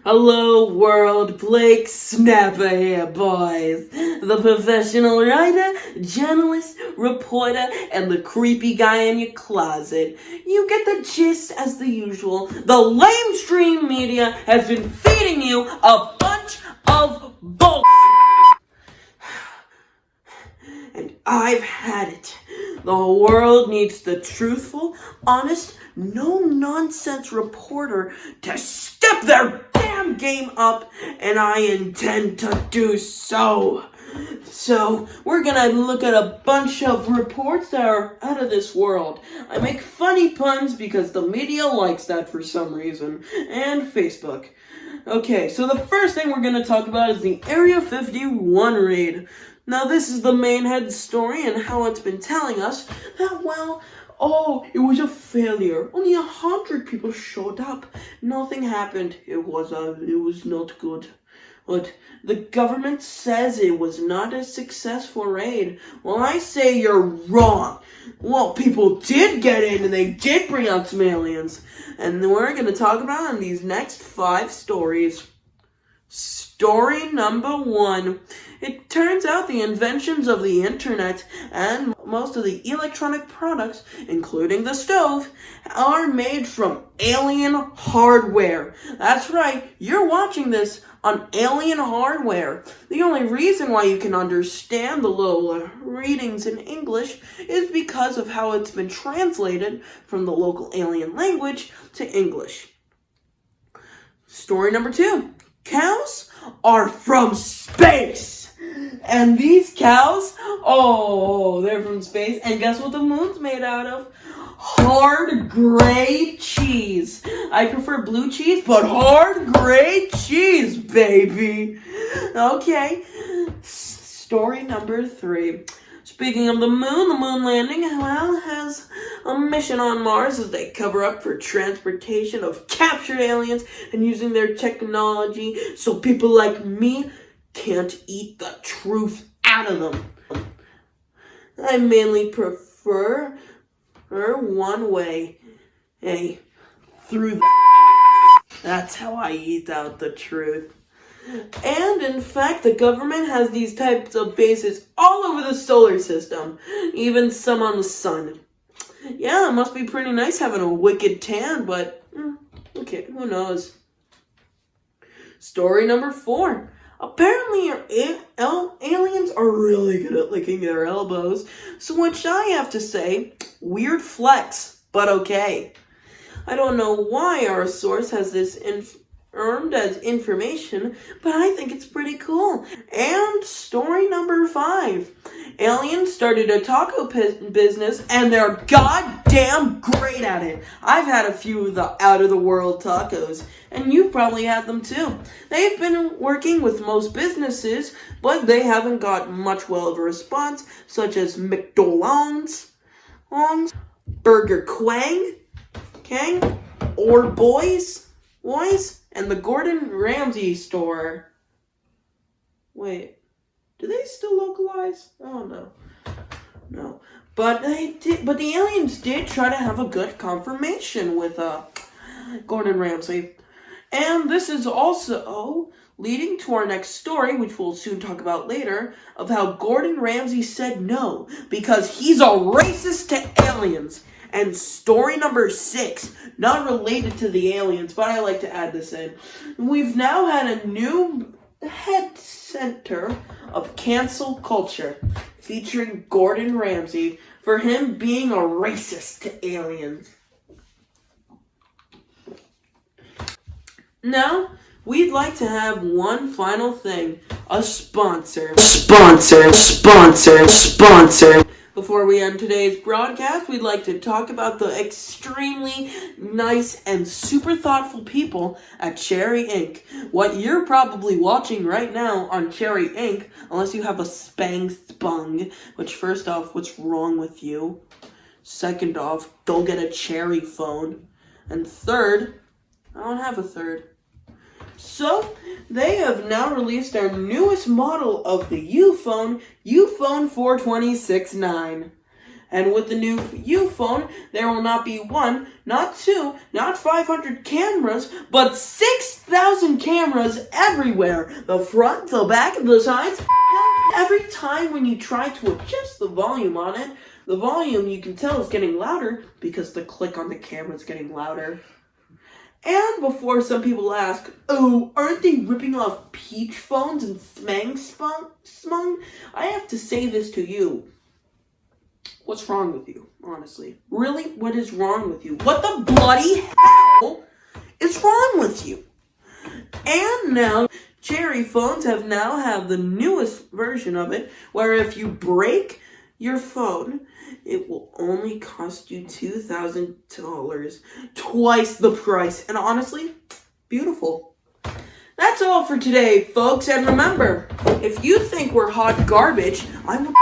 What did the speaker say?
Hello world, Blake Snapper here, boys. The professional writer, journalist, reporter, and the creepy guy in your closet. You get the gist as the usual. The lamestream media has been feeding you a bunch of bull. And I've had it. The world needs the truthful, honest, no-nonsense reporter to step their damn game up, and I intend to do so. So, we're gonna look at a bunch of reports that are out of this world. I make funny puns because the media likes that for some reason, and Facebook. Okay, so the first thing we're gonna talk about is the Area 51 raid. Now, this is the main head story and how it's been telling us that, it was a failure. Only 100 people showed up. Nothing happened. It was not good. But the government says it was not a successful raid. Well, I say you're wrong. Well, people did get in and they did bring out some aliens. And we're going to talk about it in these next 5 stories. Story number 1. It turns out the inventions of the internet and most of the electronic products, including the stove, are made from alien hardware. That's right, you're watching this on alien hardware. The only reason why you can understand the little readings in English is because of how it's been translated from the local alien language to English. Story number 2. Cows are from space. And these cows, they're from space. And guess what the moon's made out of? Hard gray cheese. I prefer blue cheese, but hard gray cheese, baby. Okay, story number 3. Speaking of the moon landing, has a mission on Mars as they cover up for transportation of captured aliens and using their technology so people like me can't eat the truth out of them. I mainly prefer one way, through the ass. That's how I eat out the truth. And in fact, the government has these types of bases all over the solar system, even some on the sun. Yeah, it must be pretty nice having a wicked tan, but okay, who knows. Story number 4. Apparently, aliens are really good at licking their elbows, so which I have to say, weird flex, but okay. I don't know why our source has this earned as information, but I think it's pretty cool. And story number 5. Aliens started a taco business, and they're goddamn great at it. I've had a few of the out-of-the-world tacos, and you've probably had them too. They've been working with most businesses, but they haven't got much well of a response, such as McDonald's, Burger Quang, or Boys, and the Gordon Ramsay store. Wait, do they still localize? Oh no. But the aliens did try to have a good confirmation with Gordon Ramsay. And this is also leading to our next story, which we'll soon talk about later, of how Gordon Ramsay said no because he's a racist to aliens. And story number 6, not related to the aliens, but I like to add this in. We've now had a new head center of cancel culture featuring Gordon Ramsay for him being a racist to aliens. Now, we'd like to have one final thing. A sponsor. Before we end today's broadcast, we'd like to talk about the extremely nice and super thoughtful people at Cherry Ink. What you're probably watching right now on Cherry Ink, unless you have a spung, which first off, what's wrong with you? Second off, go get a Cherry phone. And third, I don't have a third. So, they have now released our newest model of the Uphone 4269. And with the new Uphone, there will not be one, not two, not 500 cameras, but 6,000 cameras everywhere. The front, the back, and the sides. Every time when you try to adjust the volume on it, the volume you can tell is getting louder because the click on the camera is getting louder. And before some people ask, oh, aren't they ripping off Peach phones and Smung? I have to say this to you. What's wrong with you, honestly? Really, what is wrong with you? What the bloody hell is wrong with you? And now, Cherry phones have the newest version of it, where if you break your phone, it will only cost you $2,000, twice the price. And honestly, beautiful. That's all for today, folks. And remember, if you think we're hot garbage, I'm